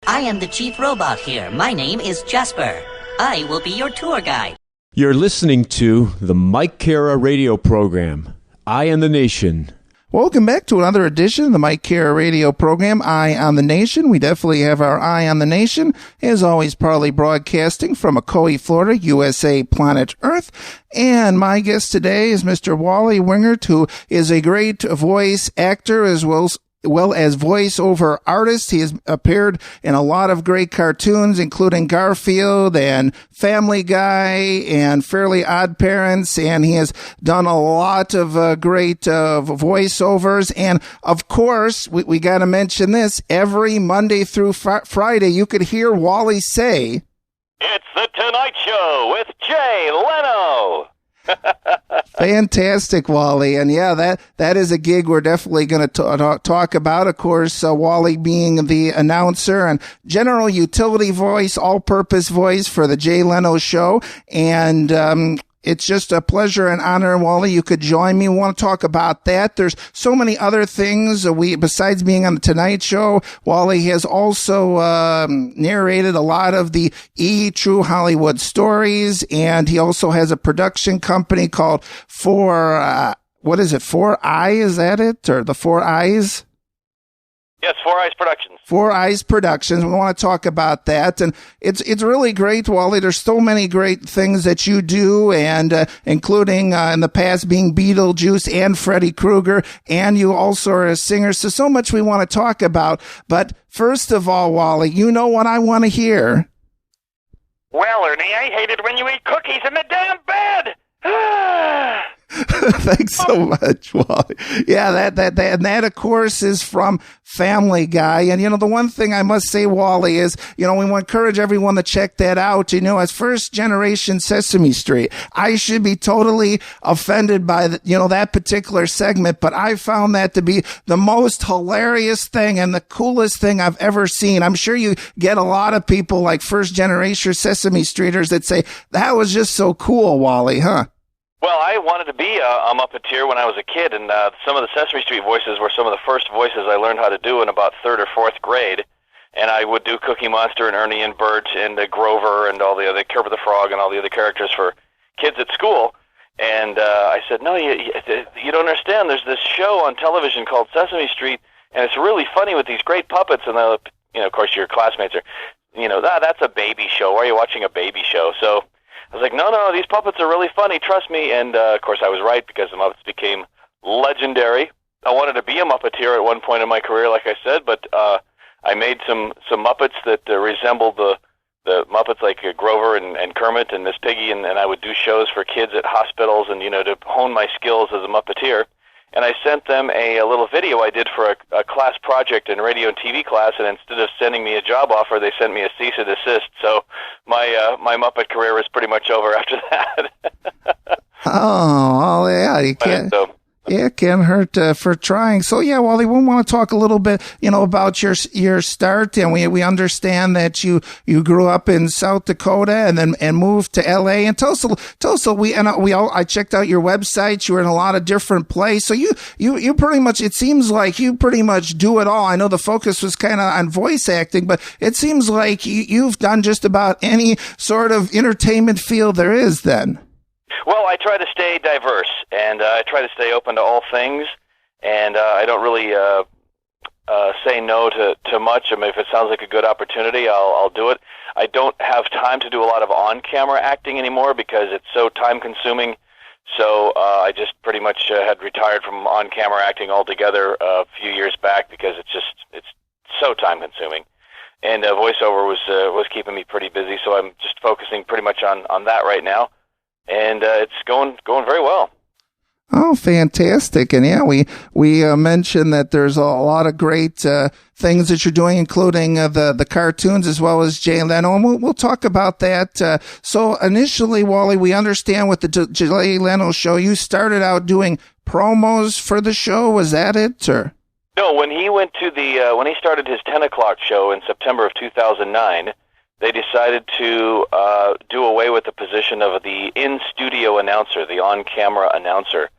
I am the chief robot here. My name is Jasper. I will be your tour guide. You're listening to the Mike Cara radio program, Eye on the Nation. Welcome back to another edition of the Mike Cara radio program, Eye on the Nation. We definitely have our eye on the nation. As always, proudly broadcasting from Ocoee, Florida, USA, planet Earth. And my guest today is Mr. Wally Wingert, who is a great voice actor as well as voiceover artist. He has appeared in a lot of great cartoons, including Garfield and Family Guy and Fairly Odd Parents, and he has done a lot of great voiceovers. And of course, we got to mention this: every Monday through Friday, you could hear Wally say, "It's the Tonight Show with Jay Leno." Fantastic, Wally. And yeah, that is a gig we're definitely going to talk about. Of course, Wally being the announcer and general utility voice, all-purpose voice for the Jay Leno Show. And it's just a pleasure and honor, Wally, you could join me. We want to talk about that. There's so many other things. Besides being on the Tonight Show, Wally has also narrated a lot of the True Hollywood Stories, and he also has a production company called Four Eye, is that it? Or the Four Eyes? Yes, Four Eyes Productions. Four Eyes Productions. We want to talk about that. And it's really great, Wally. There's so many great things that you do, and including in the past being Beetlejuice and Freddy Krueger, and you also are a singer. So much we want to talk about. But first of all, Wally, you know what I want to hear. Well, Ernie, I hate it when you eat cookies in the damn bed. Thanks so much, Wally. Yeah, that of course is from Family Guy. And the one thing I must say, Wally, is we want to encourage everyone to check that out. As first generation Sesame Street, I should be totally offended by that particular segment, but I found that to be the most hilarious thing and the coolest thing I've ever seen. I'm sure you get a lot of people like first generation Sesame Streeters that say that was just so cool, Wally, huh? Well, I wanted to be a Muppeteer when I was a kid, and some of the Sesame Street voices were some of the first voices I learned how to do in about 3rd or 4th grade. And I would do Cookie Monster and Ernie and Bert and Grover and all the other, Kermit the Frog and all the other characters for kids at school. And I said, no, you don't understand. There's this show on television called Sesame Street, and it's really funny with these great puppets. And, of course, your classmates are, that's a baby show. Why are you watching a baby show? So I was like, no, these puppets are really funny, trust me. And, of course, I was right because the Muppets became legendary. I wanted to be a Muppeteer at one point in my career, like I said, but I made some Muppets that resembled the Muppets like Grover and Kermit and Miss Piggy, and I would do shows for kids at hospitals and, to hone my skills as a Muppeteer. And I sent them a little video I did for a class project in radio and TV class, and instead of sending me a job offer, they sent me a cease and desist. So my Muppet career was pretty much over after that. Oh, yeah, you can't. Yeah, it can't hurt for trying. So yeah, Wally, we want to talk a little bit, about your start, and we understand that you grew up in South Dakota and moved to L.A. And tell us I checked out your website. You were in a lot of different places. So you pretty much, it seems like you pretty much do it all. I know the focus was kind of on voice acting, but it seems like you've done just about any sort of entertainment field there is then. Well, I try to stay diverse, and I try to stay open to all things, and I don't really say no to much. I mean, if it sounds like a good opportunity, I'll do it. I don't have time to do a lot of on-camera acting anymore because it's so time-consuming, so I just pretty much had retired from on-camera acting altogether a few years back because it's so time-consuming. And voiceover was keeping me pretty busy, so I'm just focusing pretty much on that right now. And it's going very well. Oh, fantastic. And yeah, we mentioned that there's a lot of great things that you're doing, including the cartoons as well as Jay Leno. And we'll talk about that. So initially, Wally, we understand with the Jay Leno show, you started out doing promos for the show. Was that it? Or? No, when he went to when he started his 10 o'clock show in September of 2009, they decided to do away with the position of the in-studio announcer, the on-camera announcer.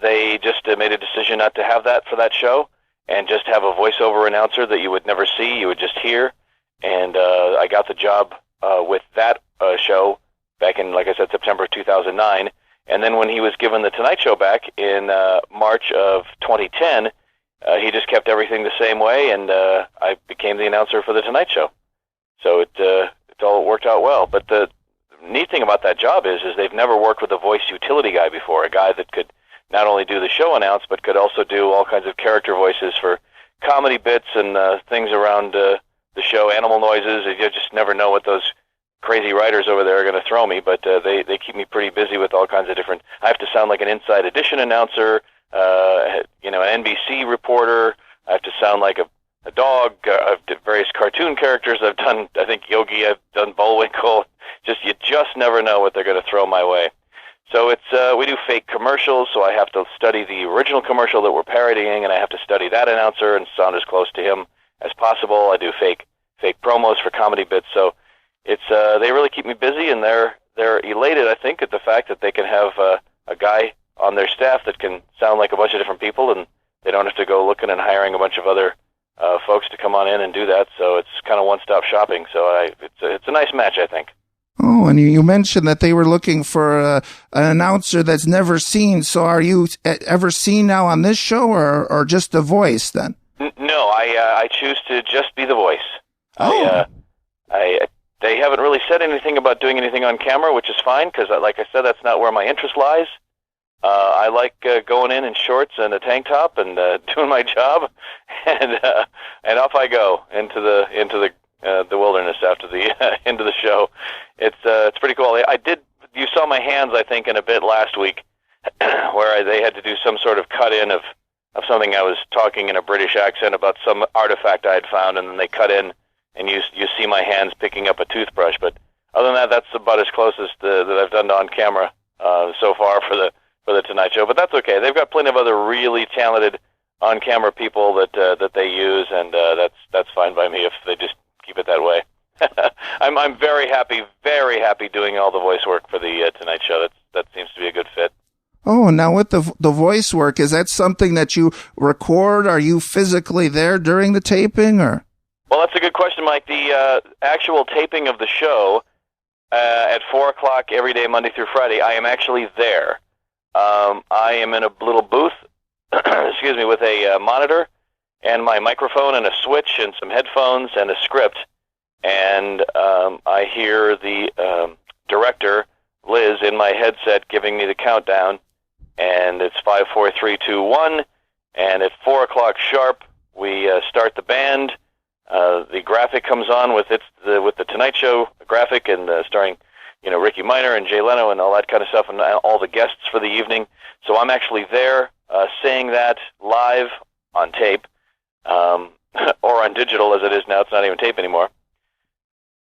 They just made a decision not to have that for that show, and just have a voiceover announcer that you would never see, you would just hear. And I got the job with that show back in, like I said, September 2009. And then when he was given the Tonight Show back in March of 2010, he just kept everything the same way, and I became the announcer for the Tonight Show. So it all worked out well. But the neat thing about that job is they've never worked with a voice utility guy before, a guy that could not only do the show announce, but could also do all kinds of character voices for comedy bits and things around the show, animal noises. You just never know what those crazy writers over there are going to throw me, but they keep me pretty busy with all kinds of different... I have to sound like an Inside Edition announcer, an NBC reporter. I have to sound like a dog. I've done various cartoon characters. I've done, I think, Yogi. I've done Bullwinkle. You just never know what they're going to throw my way. So we do fake commercials, so I have to study the original commercial that we're parodying, and I have to study that announcer and sound as close to him as possible. I do fake promos for comedy bits, so it's they really keep me busy, and they're elated, I think, at the fact that they can have a guy on their staff that can sound like a bunch of different people, and they don't have to go looking and hiring a bunch of other folks to come on in and do that. So it's kind of one-stop shopping. So it's a nice match, I think. Oh, and you mentioned that they were looking for an announcer that's never seen. So are you ever seen now on this show, or just the voice then? No, I choose to just be the voice. Oh. They haven't really said anything about doing anything on camera, which is fine, because, like I said, that's not where my interest lies. I like going in shorts and a tank top and doing my job, and off I go into the wilderness after the end of the show. It's pretty cool. You saw my hands, I think, in a bit last week, where they had to do some sort of cut in of something. I was talking in a British accent about some artifact I had found, and then they cut in, and you see my hands picking up a toothbrush. But other than that, that's about as close as that I've done to on camera so far for the Tonight Show. But that's okay. They've got plenty of other really talented on camera people that they use, and that's fine by me if they just keep it that way. I'm very happy doing all the voice work for the Tonight Show. That seems to be a good fit. Oh, now with the voice work, is that something that you record? Are you physically there during the taping, or? Well, that's a good question, Mike. The actual taping of the show at 4 o'clock every day, Monday through Friday, I am actually there. I am in a little booth, excuse me, with a monitor and my microphone and a switch and some headphones and a script. And I hear the director, Liz, in my headset giving me the countdown. And it's 5, 4, 3, 2, 1. And at 4 o'clock sharp, we start the band. The graphic comes on with the Tonight Show graphic, and starring Ricky Minor and Jay Leno and all that kind of stuff, and all the guests for the evening. So I'm actually there saying that live on tape, or on digital as it is now. It's not even tape anymore.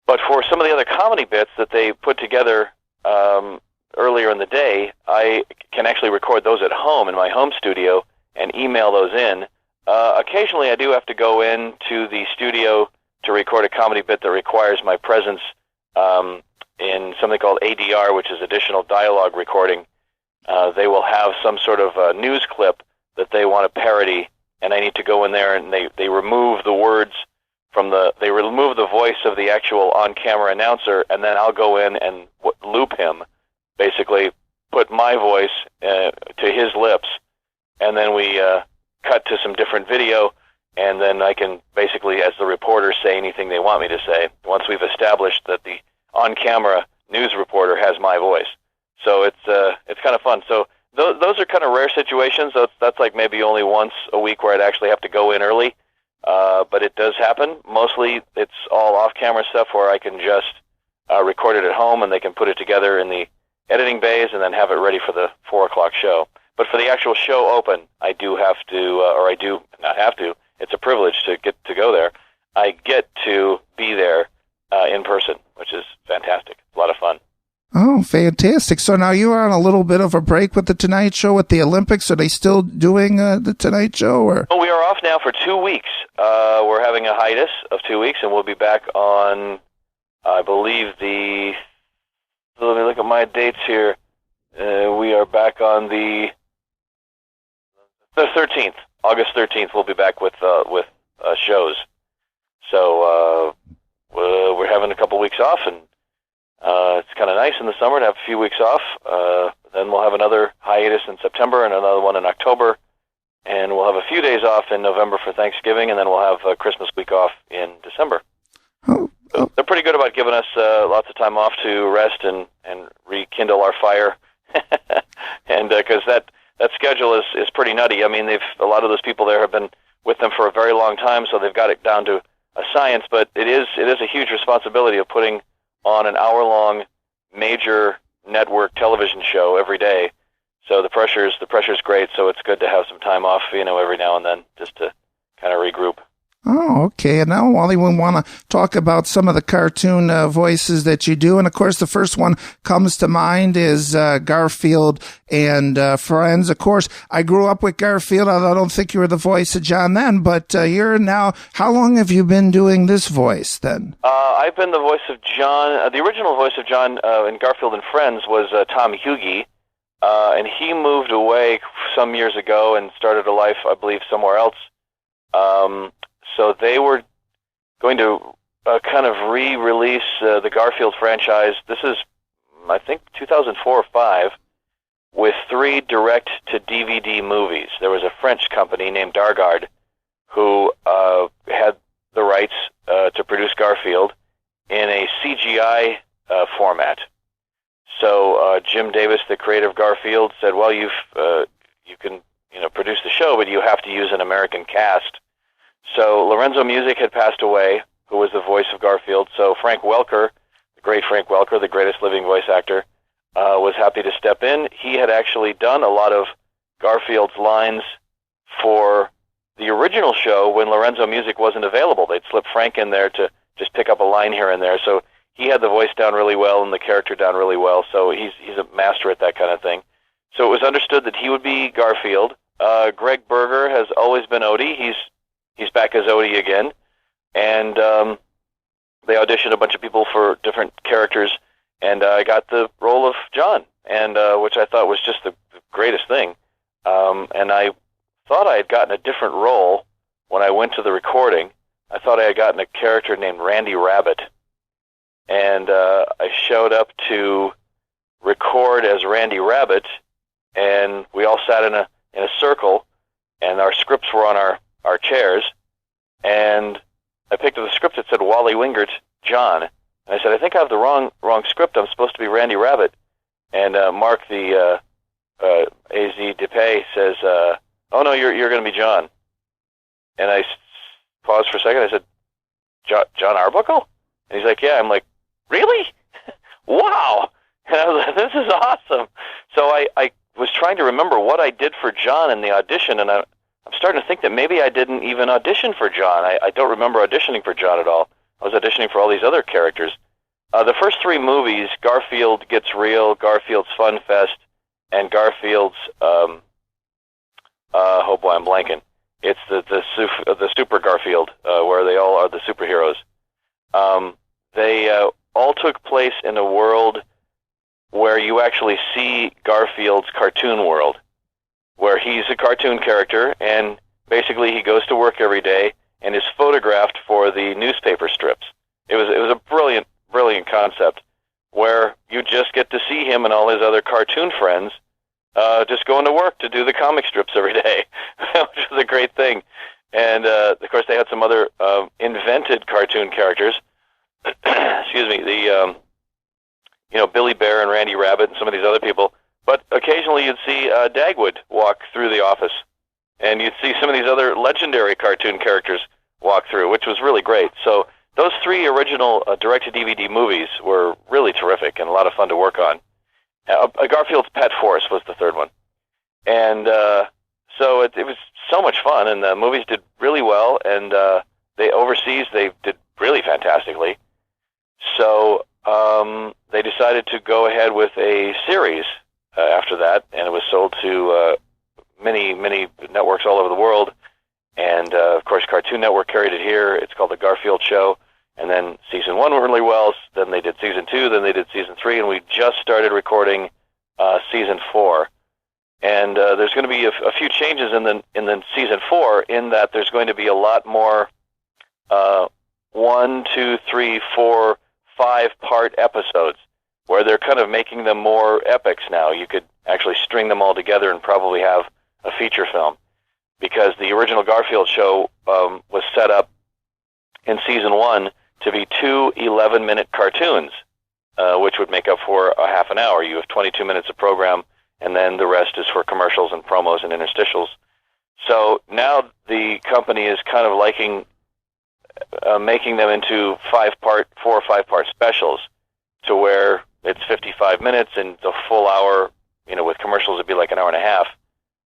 But for some of the other comedy bits that they put together earlier in the day, I can actually record those at home in my home studio and email those in. Occasionally I do have to go into the studio to record a comedy bit that requires my presence in something called ADR, which is additional dialogue recording. They will have some sort of news clip that they want to parody, and I need to go in there, and they remove the words they remove the voice of the actual on-camera announcer, and then I'll go in and loop him, basically put my voice to his lips, and then we cut to some different video, and then I can basically, as the reporter, say anything they want me to say, once we've established that the on-camera news reporter has my voice. So it's kind of fun. So those are kind of rare situations. That's like maybe only once a week where I'd actually have to go in early. But it does happen. Mostly it's all off-camera stuff where I can just record it at home, and they can put it together in the editing bays and then have it ready for the 4 o'clock show. But for the actual show open, I do have to, or I do not have to, it's a privilege to get to go there. I get to be there in person, which is fantastic. It's a lot of fun. Oh, fantastic. So now you are on a little bit of a break with the Tonight Show with the Olympics. Are they still doing the Tonight Show? Or? Well, we are off now for 2 weeks. We're having a hiatus of 2 weeks, and we'll be back on, I believe, let me look at my dates here. We are back on the 13th August 13th, we'll be back with shows. So we're having a couple weeks off, and it's kind of nice in the summer to have a few weeks off. Then we'll have another hiatus in September and another one in October, and we'll have a few days off in November for Thanksgiving, and then we'll have Christmas week off in December. So they're pretty good about giving us lots of time off to rest and rekindle our fire, and because that schedule is pretty nutty. I mean, a lot of those people there have been with them for a very long time, so they've got it down to a science. But it is a huge responsibility of putting on an hour-long major network television show every day. So the pressure's great. So it's good to have some time off, every now and then, just to kind of regroup. Oh, okay. And now, Wally, we want to talk about some of the cartoon voices that you do. And, of course, the first one comes to mind is Garfield and Friends. Of course, I grew up with Garfield, although I don't think you were the voice of John then. But you're now, how long have you been doing this voice then? I've been the voice of John. The original voice of John in Garfield and Friends was Tom Hughey. And he moved away some years ago and started a life, I believe, somewhere else. So they were going to kind of re-release the Garfield franchise. This is, I think, 2004 or 5, with 3 direct-to-DVD movies. There was a French company named Dargard who had the rights to produce Garfield in a CGI format. So Jim Davis, the creator of Garfield, said, "Well, you can produce the show, but you have to use an American cast." So Lorenzo Music had passed away, who was the voice of Garfield. So Frank Welker, the great Frank Welker, the greatest living voice actor, was happy to step in. He had actually done a lot of Garfield's lines for the original show when Lorenzo Music wasn't available. They'd slip Frank in there to just pick up a line here and there. So he had the voice down really well and the character down really well. So he's a master at that kind of thing. So it was understood that he would be Garfield. Greg Berger has always been Odie. He's back as Odie again, and they auditioned a bunch of people for different characters, and I got the role of John, and which I thought was just the greatest thing. And I thought I had gotten a different role when I went to the recording. I thought I had gotten a character named Randy Rabbit, and I showed up to record as Randy Rabbit, and we all sat in a circle, and our scripts were on our chairs, and I picked up a script that said Wally Wingert, John, and I said, "I think I have the wrong script. I'm supposed to be Randy Rabbit." And Mark, the AZ DePay, says, "Oh no, you're going to be John." And I paused for a second. I said, "John Arbuckle?" And he's like, "Yeah." I'm like, "Really? Wow!" And I was like, "This is awesome." So I was trying to remember what I did for John in the audition, and I'm starting to think that maybe I didn't even audition for John. I don't remember auditioning for John at all. I was auditioning for all these other characters. The first 3 movies, Garfield Gets Real, Garfield's Fun Fest, and Garfield's, oh boy, I'm blanking. It's the Super Garfield, where they all are the superheroes. They all took place in a world where you actually see Garfield's cartoon world, where he's a cartoon character, and basically he goes to work every day and is photographed for the newspaper strips. It was a brilliant concept, where you just get to see him and all his other cartoon friends just going to work to do the comic strips every day, which was a great thing. And of course, they had some other invented cartoon characters. Excuse me, Billy Bear and Randy Rabbit and some of these other people. But occasionally you'd see Dagwood walk through the office, and you'd see some of these other legendary cartoon characters walk through, which was really great. So those 3 original direct-to-DVD movies were really terrific and a lot of fun to work on. Garfield's Pet Force was the 3rd one. And so it was so much fun, and the movies did really well, and overseas they did really fantastically. So they decided to go ahead with a series after that, and it was sold to many networks all over the world. And of course, Cartoon Network carried it here. It's called The Garfield Show. And then season 1 went really well. Then they did season 2. Then they did season 3, and we just started recording season 4. And there's going to be a few changes in the season 4, in that there's going to be a lot more 1, 2, 3, 4, 5-part episodes, where they're kind of making them more epics now. You could actually string them all together and probably have a feature film, because the original Garfield show was set up in season 1 to be 2 11-minute cartoons, which would make up for a half an hour. You have 22 minutes of program, and then the rest is for commercials and promos and interstitials. So now the company is kind of liking making them into 4 or 5-part specials, to where it's 55 minutes and the full hour, with commercials it'd be like an hour and a half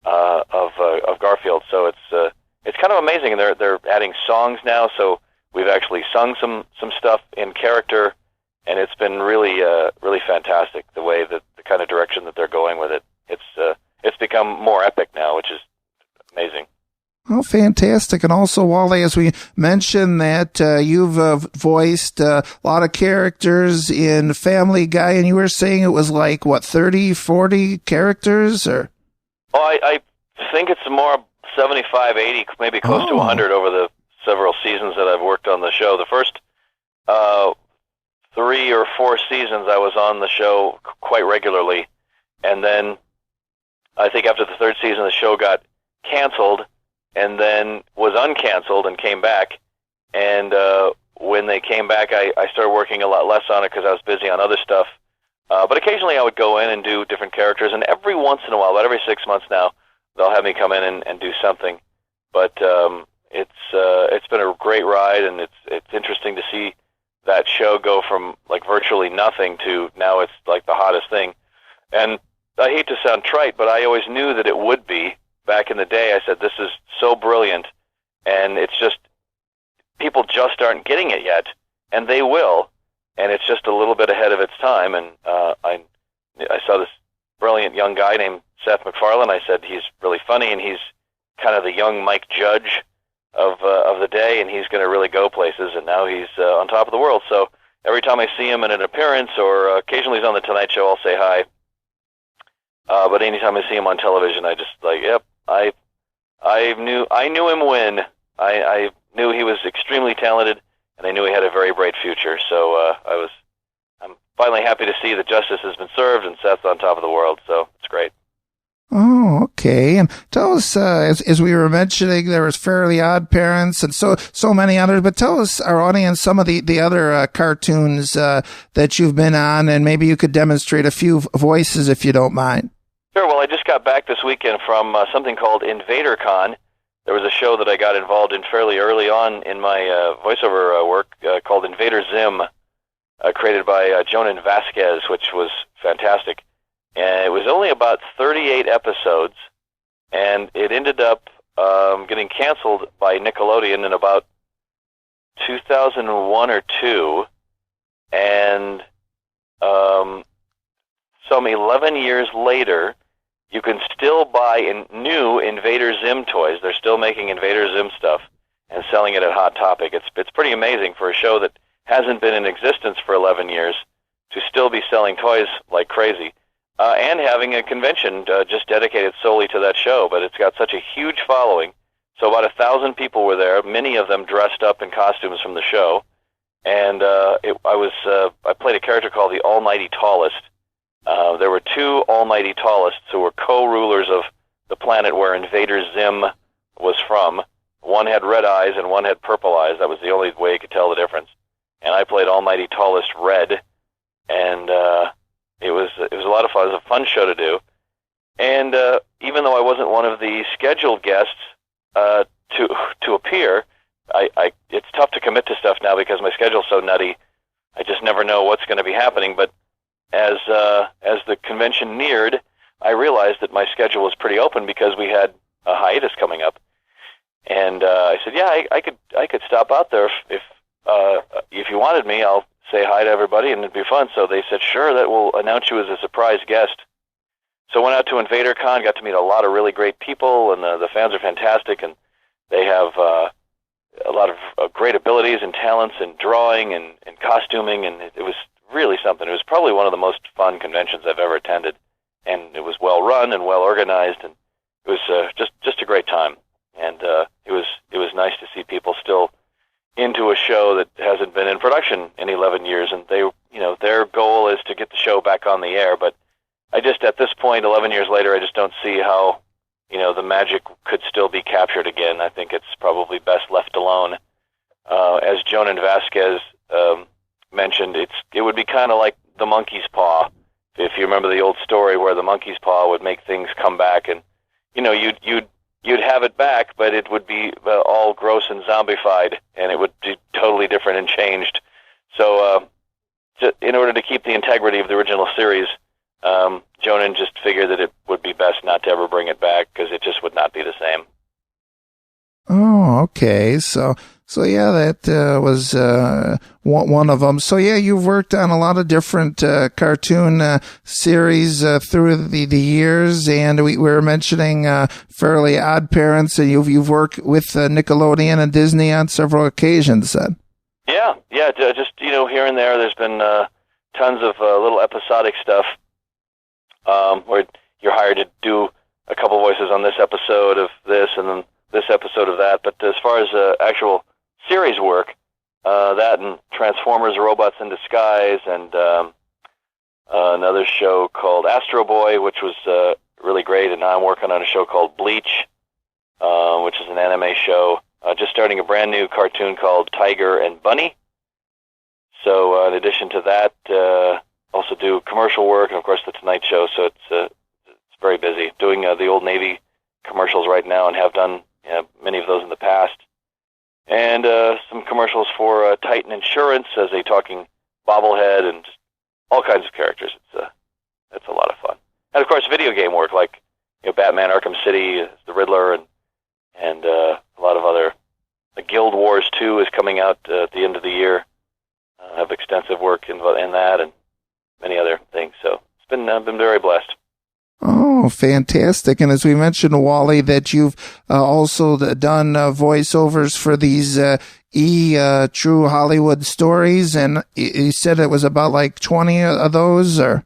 of Garfield. So it's kind of amazing, and they're adding songs now. So we've actually sung some stuff in character, and it's been really really fantastic, the way that the kind of direction that they're going with it. It's become more epic now, which is amazing. Oh, fantastic. And also, Wally, as we mentioned that you've voiced a lot of characters in Family Guy, and you were saying it was like, 30, 40 characters? Or? Oh, I think it's more 75, 80, maybe close to 100 over the several seasons that I've worked on the show. The first 3 or 4 seasons I was on the show quite regularly, and then I think after the 3rd season the show got canceled, and then was uncanceled and came back. And when they came back, I started working a lot less on it because I was busy on other stuff. But occasionally I would go in and do different characters, and every once in a while, about every 6 months now, they'll have me come in and do something. But it's been a great ride, and it's interesting to see that show go from like virtually nothing to now it's like the hottest thing. And I hate to sound trite, but I always knew that it would be. Back in the day, I said, this is so brilliant, and it's just, people just aren't getting it yet, and they will, and it's just a little bit ahead of its time. And I saw this brilliant young guy named Seth MacFarlane. I said, he's really funny, and he's kind of the young Mike Judge of the day, and he's going to really go places, and now he's on top of the world. So every time I see him in an appearance, or occasionally he's on the Tonight Show, I'll say hi. But anytime I see him on television, I just yep, I knew him when I knew he was extremely talented, and I knew he had a very bright future. So I'm finally happy to see that justice has been served and Seth's on top of the world. So it's great. Oh, okay. And tell us, as we were mentioning, there was Fairly Odd Parents and so many others, but tell us, our audience, some of the other cartoons that you've been on, and maybe you could demonstrate a few voices if you don't mind. Sure. Well, I just got back this weekend from something called Invader Con. There was a show that I got involved in fairly early on in my voiceover work called Invader Zim, created by Jonan Vasquez, which was fantastic. And it was only about 38 episodes, and it ended up getting canceled by Nickelodeon in about 2001 or 2, and some 11 years later, you can still buy new Invader Zim toys. They're still making Invader Zim stuff and selling it at Hot Topic. It's pretty amazing for a show that hasn't been in existence for 11 years to still be selling toys like crazy. And having a convention just dedicated solely to that show, but it's got such a huge following. So about 1,000 people were there, many of them dressed up in costumes from the show. And I played a character called the Almighty Tallest. There were 2 Almighty Tallists who were co-rulers of the planet where Invader Zim was from. One had red eyes and one had purple eyes. That was the only way you could tell the difference. And I played Almighty Tallest Red, and it was a lot of fun. It was a fun show to do. And even though I wasn't one of the scheduled guests to appear, it's tough to commit to stuff now because my schedule's so nutty. I just never know what's going to be happening. But as the convention neared, I realized that my schedule was pretty open because we had a hiatus coming up. And I said, yeah, I could stop out there if you wanted me. I'll say hi to everybody and it'd be fun. So they said, sure, that we'll announce you as a surprise guest. So I went out to Invader Con, got to meet a lot of really great people, and the fans are fantastic, and they have a lot of great abilities and talents in drawing and costuming, and it was really something. It was probably one of the most fun conventions I've ever attended. and it was well run and well organized, and it was just a great time. And it was nice to see people still into a show that hasn't been in production in 11 years, and their goal is to get the show back on the air. But I just, at this point, 11 years later, I just don't see how the magic could still be captured again. I think it's probably best left alone. As Jonan Vasquez mentioned, it would be kind of like the monkey's paw. If you remember the old story where the monkey's paw would make things come back, and you'd have it back, but it would be all gross and zombified, and it would be totally different and changed. So in order to keep the integrity of the original series, Jonan just figured that it would be best not to ever bring it back because it just would not be the same. Oh, okay. So yeah, that was one of them. So yeah, you've worked on a lot of different cartoon series through the years, and we were mentioning Fairly Odd Parents, and you've worked with Nickelodeon and Disney on several occasions. Then. Yeah, just here and there. There's been tons of little episodic stuff where you're hired to do a couple voices on this episode of this, and then this episode of that. But as far as actual series work, that and Transformers Robots in Disguise, and another show called Astro Boy, which was really great, and now I'm working on a show called Bleach, which is an anime show. Just starting a brand new cartoon called Tiger and Bunny. So in addition to that, also do commercial work, and of course the Tonight Show, so it's very busy. Doing the old Navy commercials right now, and have done many of those in the past. And some commercials for Titan Insurance as a talking bobblehead, and just all kinds of characters. It's a lot of fun. And of course video game work, like Batman Arkham City, the Riddler, and a lot of other. The Guild Wars 2 is coming out at the end of the year. I have extensive work in that and many other things. So it's been very blessed. Oh, fantastic. And as we mentioned, Wally, that you've also done voiceovers for these True Hollywood Stories, and you said it was about like 20 of those, or?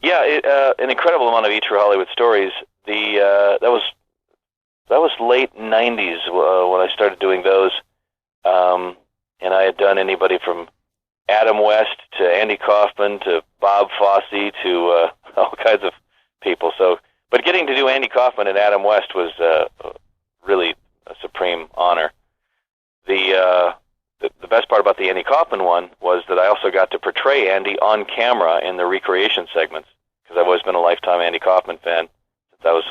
Yeah, an incredible amount of True Hollywood Stories. That was late 90s when I started doing those, and I had done anybody from Adam West to Andy Kaufman to Bob Fosse to all kinds of people. So, but getting to do Andy Kaufman and Adam West was really a supreme honor. The best part about the Andy Kaufman one was that I also got to portray Andy on camera in the recreation segments, because I've always been a lifetime Andy Kaufman fan since I was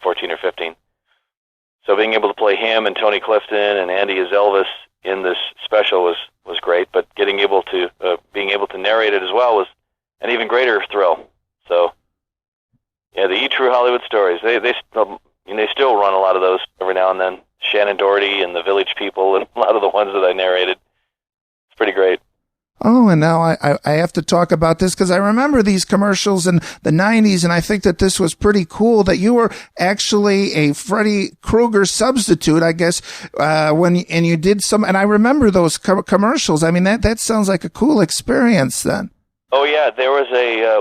14 or 15. So being able to play him and Tony Clifton and Andy as Elvis in this special was great, but being able to narrate it as well was an even greater thrill. So yeah, the True Hollywood Stories, they still run a lot of those every now and then. Shannon Doherty and the Village People, and a lot of the ones that I narrated. It's pretty great. Oh, and now I have to talk about this because I remember these commercials in the 90s, and I think that this was pretty cool that you were actually a Freddy Krueger substitute, I guess, and you did some, and I remember those commercials. I mean, that sounds like a cool experience then. Oh, yeah, there was a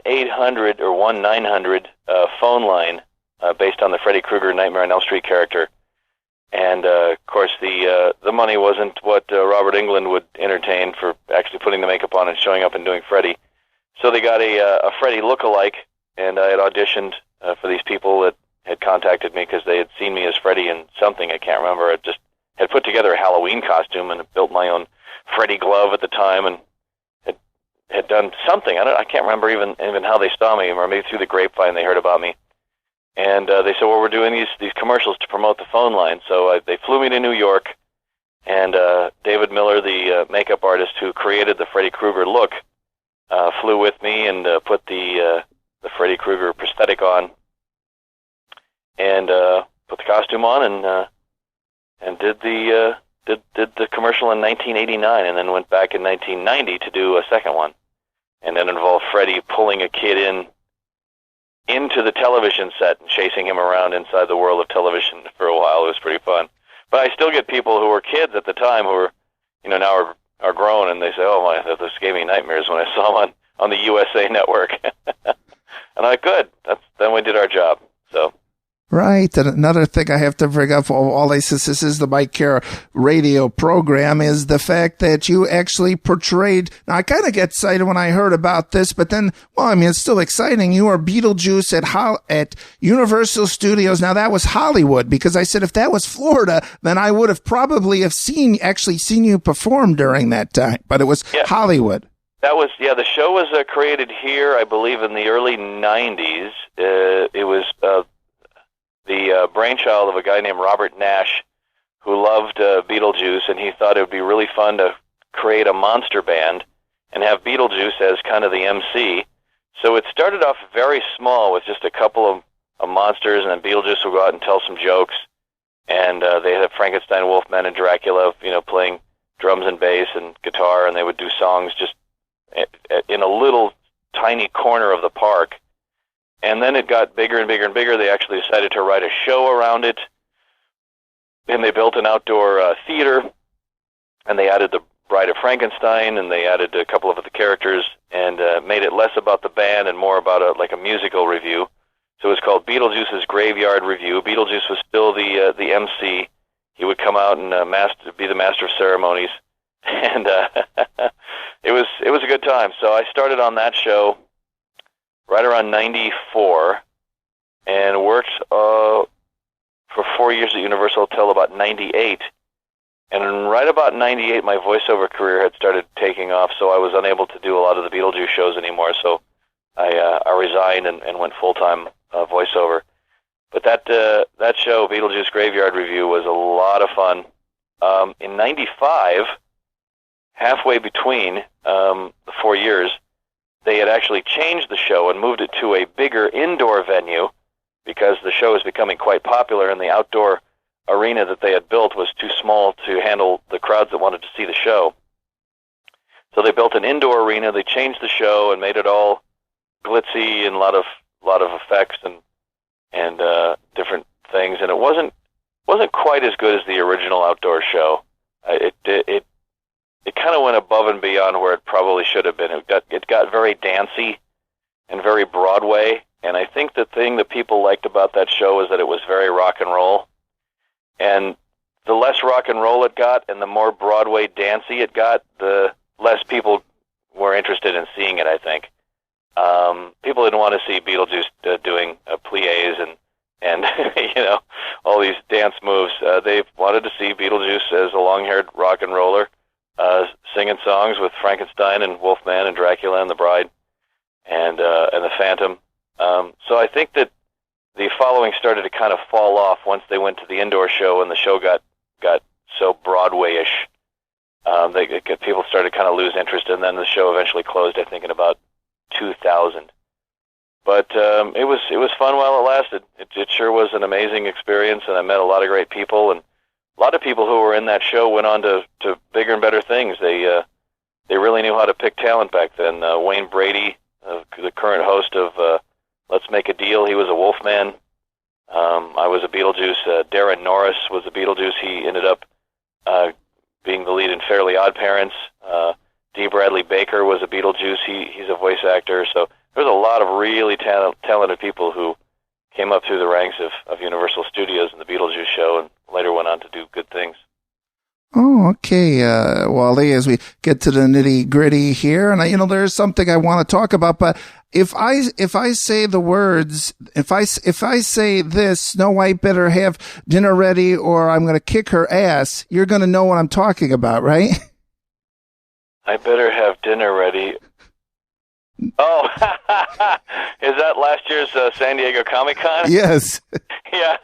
1-800 or 1-900 phone line based on the Freddy Krueger Nightmare on Elm Street character. And, of course, the money wasn't what Robert Englund would entertain for actually putting the makeup on and showing up and doing Freddy. So they got a Freddy look-alike, and I had auditioned for these people that had contacted me because they had seen me as Freddy in something, I can't remember. I just had put together a Halloween costume and built my own Freddy glove at the time, and had done something. I can't remember even how they saw me, or maybe through the grapevine they heard about me. And they said, well, we're doing these commercials to promote the phone line. So they flew me to New York, and David Miller, the makeup artist who created the Freddy Krueger look, flew with me and put the Freddy Krueger prosthetic on, and put the costume on, and did the commercial in 1989, and then went back in 1990 to do a second one, and then involved Freddy pulling a kid into the television set and chasing him around inside the world of television for a while. It was pretty fun. But I still get people who were kids at the time who are, now are grown, and they say, oh my, this gave me nightmares when I saw him on the USA Network. And I'm like, good. Then we did our job. So. Right. And another thing I have to bring up, since this is the Mike Cara radio program, is the fact that you actually portrayed. Now, I kind of get excited when I heard about this, but then, it's still exciting. You are Beetlejuice at Universal Studios. Now, that was Hollywood, because I said if that was Florida, then I would have probably seen you perform during that time. But it was Hollywood. That was, the show was created here, I believe, in the early 90s. It was the brainchild of a guy named Robert Nash, who loved Beetlejuice, and he thought it would be really fun to create a monster band and have Beetlejuice as kind of the MC. So it started off very small with just a couple of monsters, and then Beetlejuice would go out and tell some jokes. And they had Frankenstein, Wolfman, and Dracula, playing drums and bass and guitar, and they would do songs just in a little tiny corner of the park. And then it got bigger and bigger and bigger. They actually decided to write a show around it. And they built an outdoor theater. And they added the Bride of Frankenstein, and they added a couple of other characters, and made it less about the band and more about a musical review. So it was called Beetlejuice's Graveyard Review. Beetlejuice was still the MC. He would come out and be the master of ceremonies. And it was a good time. So I started on that show right around 94, and worked for 4 years at Universal till about 98. And right about 98, my voiceover career had started taking off, so I was unable to do a lot of the Beetlejuice shows anymore, so I resigned and went full-time voiceover. But that show, Beetlejuice Graveyard Review, was a lot of fun. In 95, halfway between the 4 years, they had actually changed the show and moved it to a bigger indoor venue because the show was becoming quite popular, and the outdoor arena that they had built was too small to handle the crowds that wanted to see the show. So they built an indoor arena. They changed the show and made it all glitzy and a lot of effects and different things. And it wasn't quite as good as the original outdoor show. It kind of went above and beyond where it probably should have been. It got very dancey and very Broadway, and I think the thing that people liked about that show was that it was very rock and roll. And the less rock and roll it got and the more Broadway dancey it got, the less people were interested in seeing it, I think. People didn't want to see Beetlejuice doing pliés and all these dance moves. They wanted to see Beetlejuice as a long-haired rock and roller, singing songs with Frankenstein and Wolfman and Dracula and the Bride and the Phantom. So I think that the following started to kind of fall off once they went to the indoor show, and the show got so Broadway-ish. People started to kind of lose interest, and then the show eventually closed, I think, in about 2000. But it was fun while it lasted. It sure was an amazing experience, and I met a lot of great people, and a lot of people who were in that show went on to bigger and better things. They really knew how to pick talent back then. Wayne Brady, the current host of Let's Make a Deal, he was a Wolfman. I was a Beetlejuice. Darren Norris was a Beetlejuice. He ended up being the lead in Fairly Odd Parents. D. Bradley Baker was a Beetlejuice. He's a voice actor. So there's a lot of really talented people who came up through the ranks of Universal Studios and the Beetlejuice show, and later went on to do good things. Oh, okay, Wally, as we get to the nitty-gritty here, and there's something I want to talk about, but if I say the words, if I say this, Snow White better have dinner ready or I'm going to kick her ass, you're going to know what I'm talking about, right? I better have dinner ready. Oh, is that last year's San Diego Comic-Con? Yes. Yeah.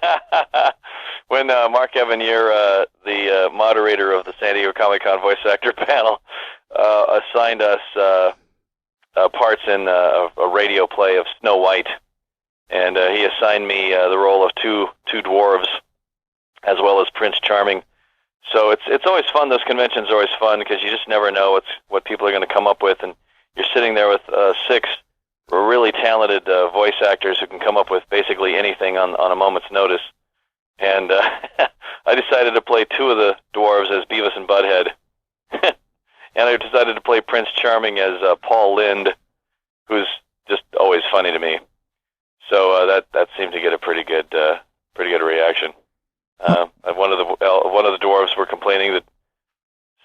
When Mark Evanier, the moderator of the San Diego Comic-Con voice actor panel, assigned us parts in a radio play of Snow White, and he assigned me the role of two dwarves, as well as Prince Charming. So it's always fun. Those conventions are always fun because you just never know what people are going to come up with, and you're sitting there with 6 really talented voice actors who can come up with basically anything on a moment's notice. And I decided to play 2 of the dwarves as Beavis and Butthead. And I decided to play Prince Charming as Paul Lynde, who's just always funny to me. So that seemed to get a pretty good reaction. One of the dwarves were complaining that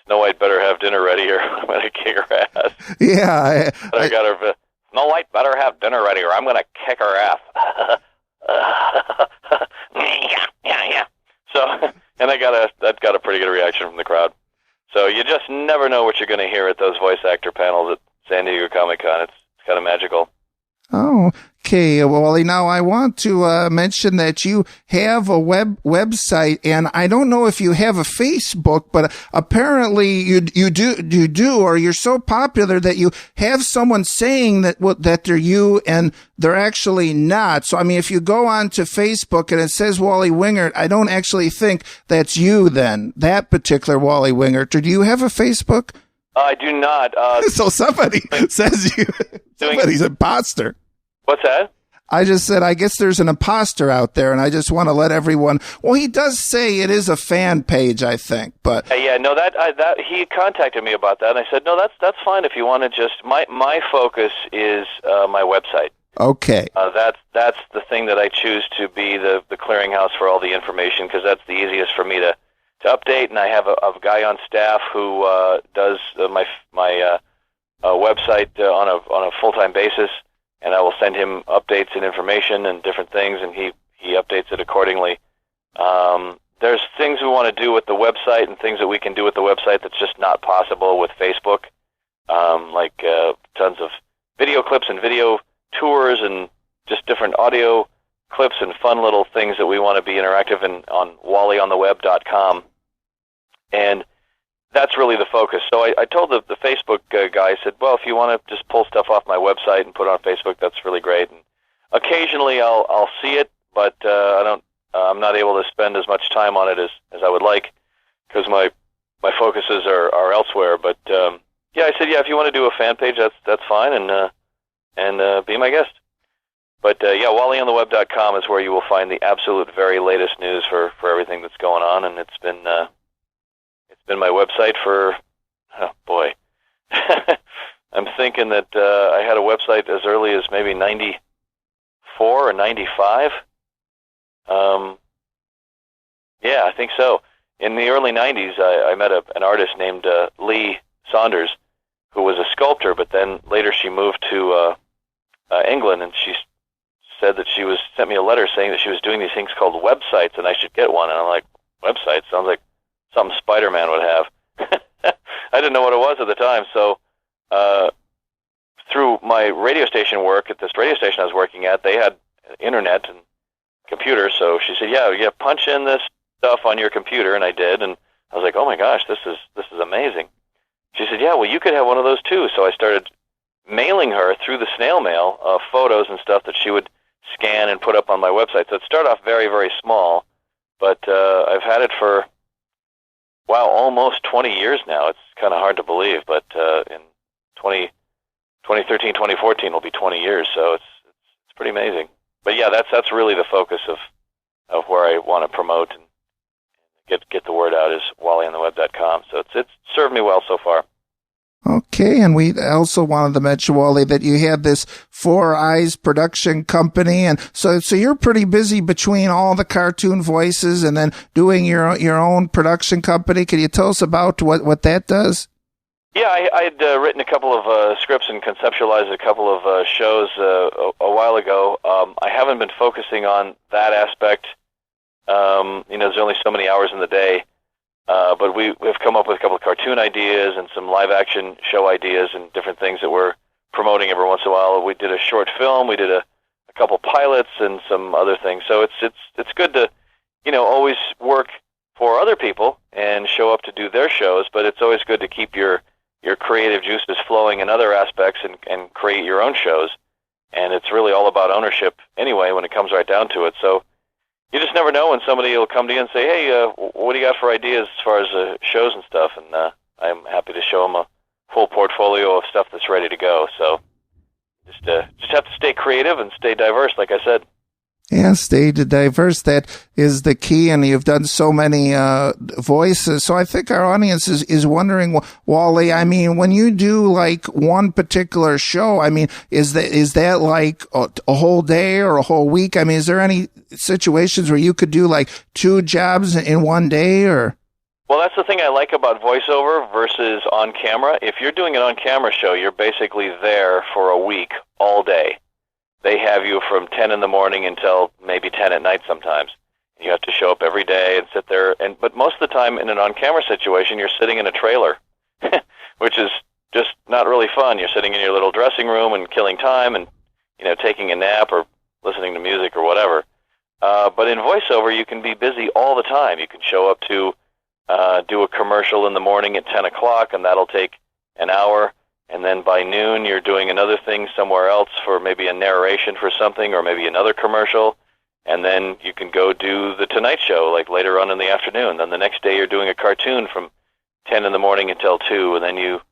Snow White better have dinner ready, or I'm going to kick her ass. Yeah, I got her. Snow White better have dinner ready, or I'm going to kick her ass. yeah. So, and that got a pretty good reaction from the crowd. So you just never know what you're going to hear at those voice actor panels at San Diego Comic-Con. It's kind of magical. Oh, okay. Wally, now I want to mention that you have a website, and I don't know if you have a Facebook, but apparently you do, or you're so popular that you have someone saying that they're you, and they're actually not. So, I mean, if you go on to Facebook and it says Wally Wingert, I don't actually think that's you then, that particular Wally Wingert. Or do you have a Facebook? I do not. So somebody says somebody's an imposter. What's that? I just said, I guess there's an imposter out there, and I just want to let everyone. Well, he does say it is a fan page, I think, but no, that he contacted me about that, and I said, no, that's fine if you want to just. My focus is my website. Okay. That's the thing that I choose to be the clearinghouse for all the information, because that's the easiest for me to update, and I have a guy on staff who does my website on a full-time basis, and I will send him updates and information and different things, and he updates it accordingly. There's things we want to do with the website and things that we can do with the website that's just not possible with Facebook, like tons of video clips and video tours and just different audio clips and fun little things that we want to be interactive in on wallyontheweb.com. And that's really the focus. So I told the Facebook guy, I said, well, if you want to just pull stuff off my website and put it on Facebook, that's really great. And occasionally I'll see it, but I'm not able to spend as much time on it as I would like, because my focuses are elsewhere. But I said, if you want to do a fan page, that's fine, and be my guest. But wallyontheweb.com is where you will find the absolute very latest news for everything that's going on, and it's been my website for, oh boy, I'm thinking that I had a website as early as maybe 94 or 95. I think so. In the early 90s, I met an artist named Lee Saunders, who was a sculptor, but then later she moved to England, and she said that she sent me a letter saying that she was doing these things called websites, and I should get one. And I'm like, websites? Sounds like something Spider-Man would have. I didn't know what it was at the time, so through my radio station work at this radio station I was working at, they had internet and computers, so she said, yeah, punch in this stuff on your computer, and I did, and I was like, oh my gosh, this is amazing. She said, yeah, well, you could have one of those too. So I started mailing her through the snail mail photos and stuff that she would scan and put up on my website. So it started off very, very small, but I've had it for, almost 20 years now. It's kind of hard to believe, but in 2013, 2014 will be 20 years, so it's pretty amazing. But yeah, that's really the focus of where I want to promote and get the word out, is wallyontheweb.com. So it's served me well so far. Okay, and we also wanted to mention, Wally, that you had this Four Eyes production company, and so you're pretty busy between all the cartoon voices and then doing your own production company. Can you tell us about what that does? Yeah, I'd written a couple of scripts and conceptualized a couple of shows a while ago. I haven't been focusing on that aspect. There's only so many hours in the day. But we've come up with a couple of cartoon ideas and some live-action show ideas and different things that we're promoting every once in a while. We did a short film. We did a couple pilots and some other things. So it's good to, always work for other people and show up to do their shows, but it's always good to keep your creative juices flowing in other aspects and create your own shows. And it's really all about ownership anyway when it comes right down to it. So you just never know when somebody will come to you and say, hey, what do you got for ideas as far as shows and stuff? And I'm happy to show them a full portfolio of stuff that's ready to go. So just have to stay creative and stay diverse, like I said. Yeah, stay diverse. That is the key, and you've done so many voices. So I think our audience is wondering, Wally, I mean, when you do like one particular show, I mean, is that like a whole day or a whole week? I mean, is there any situations where you could do like 2 jobs in one day, or? Well, that's the thing I like about voiceover versus on camera. If you're doing an on-camera show, you're basically there for a week, all day. They have you from 10 in the morning until maybe 10 at night sometimes. You have to show up every day and sit there. But most of the time in an on-camera situation, you're sitting in a trailer, which is just not really fun. You're sitting in your little dressing room and killing time and, taking a nap or listening to music or whatever. But in voiceover, you can be busy all the time. You can show up to do a commercial in the morning at 10 o'clock, and that'll take an hour. And then by noon, you're doing another thing somewhere else for maybe a narration for something or maybe another commercial. And then you can go do the Tonight Show, like later on in the afternoon. Then the next day, you're doing a cartoon from 10 in the morning until 2. And then you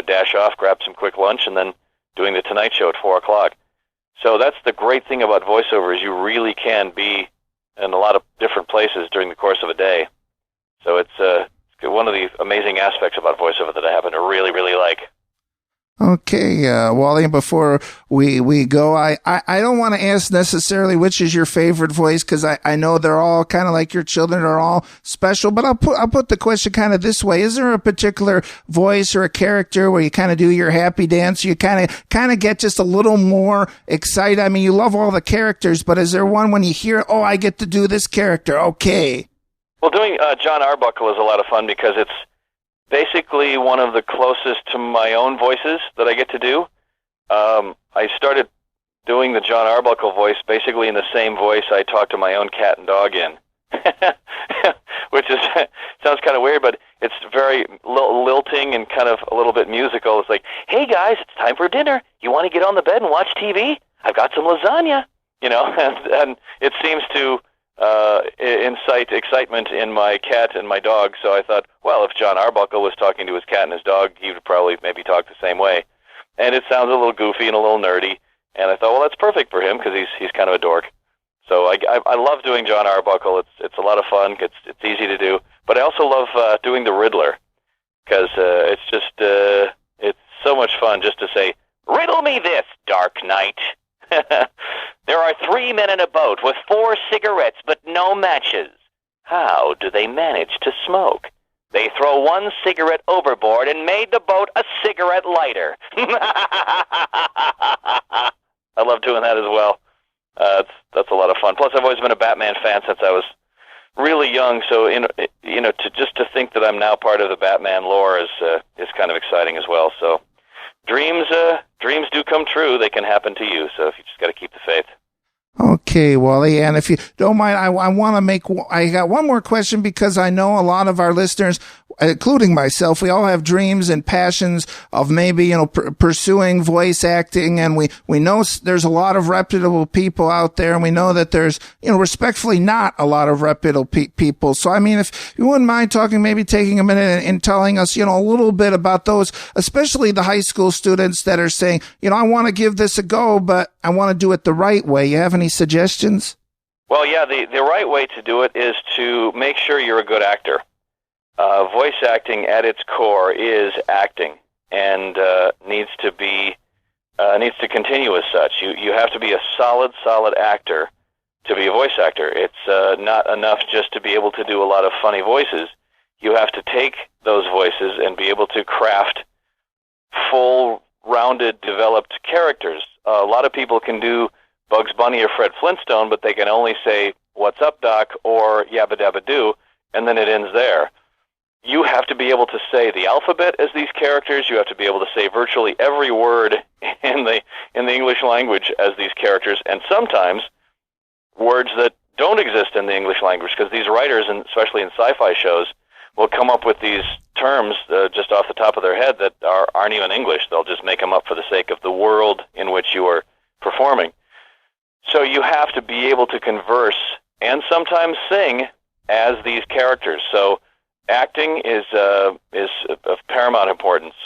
dash off, grab some quick lunch, and then doing the Tonight Show at 4 o'clock. So that's the great thing about voiceover is you really can be in a lot of different places during the course of a day. So it's one of the amazing aspects about voiceover that I happen to really, really like. Okay, Wally, before we go, I don't want to ask necessarily which is your favorite voice, because I know they're all kind of like your children, are all special, but I'll put the question kind of this way. Is there a particular voice or a character where you kind of do your happy dance, you kind of get just a little more excited? I mean, you love all the characters, but is there one when you hear, oh, I get to do this character, okay? Well, doing John Arbuckle is a lot of fun because it's basically one of the closest to my own voices that I get to do. I started doing the John Arbuckle voice basically in the same voice I talk to my own cat and dog in, which is sounds kind of weird, but it's very lilting and kind of a little bit musical. It's like, hey guys, it's time for dinner. You want to get on the bed and watch TV? I've got some lasagna, and it seems to incite excitement in my cat and my dog. So I thought, well, if John Arbuckle was talking to his cat and his dog, he would probably maybe talk the same way. And it sounds a little goofy and a little nerdy. And I thought, well, that's perfect for him because he's kind of a dork. So I love doing John Arbuckle. It's a lot of fun. It's easy to do. But I also love doing the Riddler because it's just it's so much fun just to say, riddle me this, Dark Knight. There are 3 men in a boat with 4 cigarettes but no matches. How do they manage to smoke? They throw 1 cigarette overboard and made the boat a cigarette lighter. I love doing that as well. That's a lot of fun. Plus, I've always been a Batman fan since I was really young. So, to think that I'm now part of the Batman lore is kind of exciting as well. So, dreams do come true. They can happen to you. So, you just got to keep the faith. Okay, Wally, and if you don't mind, I got one more question because I know a lot of our listeners, including myself, we all have dreams and passions of maybe, pursuing voice acting, and we know there's a lot of reputable people out there, and we know that there's, respectfully not a lot of reputable people. So, I mean, if you wouldn't mind taking a minute and telling us, a little bit about those, especially the high school students that are saying, I want to give this a go, but I want to do it the right way. You have any suggestions? Well, yeah, the right way to do it is to make sure you're a good actor. Voice acting at its core is acting and needs to continue as such. You have to be a solid actor to be a voice actor. It's not enough just to be able to do a lot of funny voices. You have to take those voices and be able to craft full, rounded, developed characters. A lot of people can do Bugs Bunny or Fred Flintstone, but they can only say, "What's up, Doc?" or "Yabba Dabba Doo," and then it ends there. You have to be able to say the alphabet as these characters. You have to be able to say virtually every word in the English language as these characters, and sometimes words that don't exist in the English language, because these writers, and especially in sci-fi shows, will come up with these terms just off the top of their head that aren't even English. They'll just make them up for the sake of the world in which you are performing. So you have to be able to converse and sometimes sing as these characters. So acting is of paramount importance.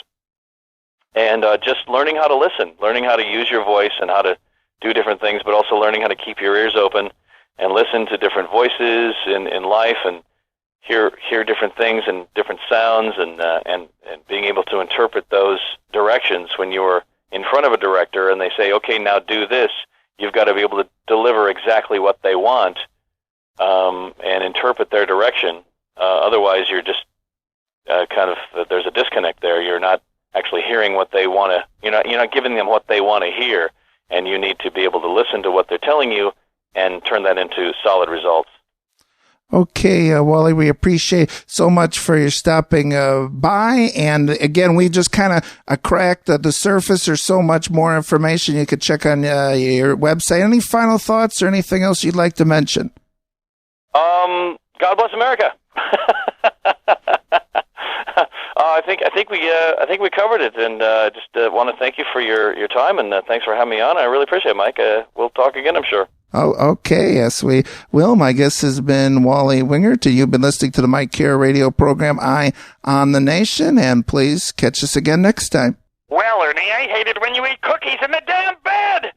And just learning how to listen, learning how to use your voice and how to do different things, but also learning how to keep your ears open and listen to different voices in life and hear different things and different sounds and being able to interpret those directions when you're in front of a director and they say, okay, now do this. You've got to be able to deliver exactly what they want and interpret their direction. Otherwise, you're just there's a disconnect there. You're not actually hearing what they want to. You're not giving them what they want to hear, and you need to be able to listen to what they're telling you and turn that into solid results. Okay, Wally, we appreciate so much for your stopping by. And again, we just kind of cracked the surface. There's so much more information you could check on your website. Any final thoughts or anything else you'd like to mention? God bless America. I think we covered it, and just want to thank you for your time, and thanks for having me on. I really appreciate it, Mike. We'll talk again, I'm sure. Oh, okay. Yes, we will. My guest has been Wally Wingert. You've been listening to the Mike Care radio program, Eye on the Nation, and please catch us again next time. Well, Ernie, I hate it when you eat cookies in the damn bed.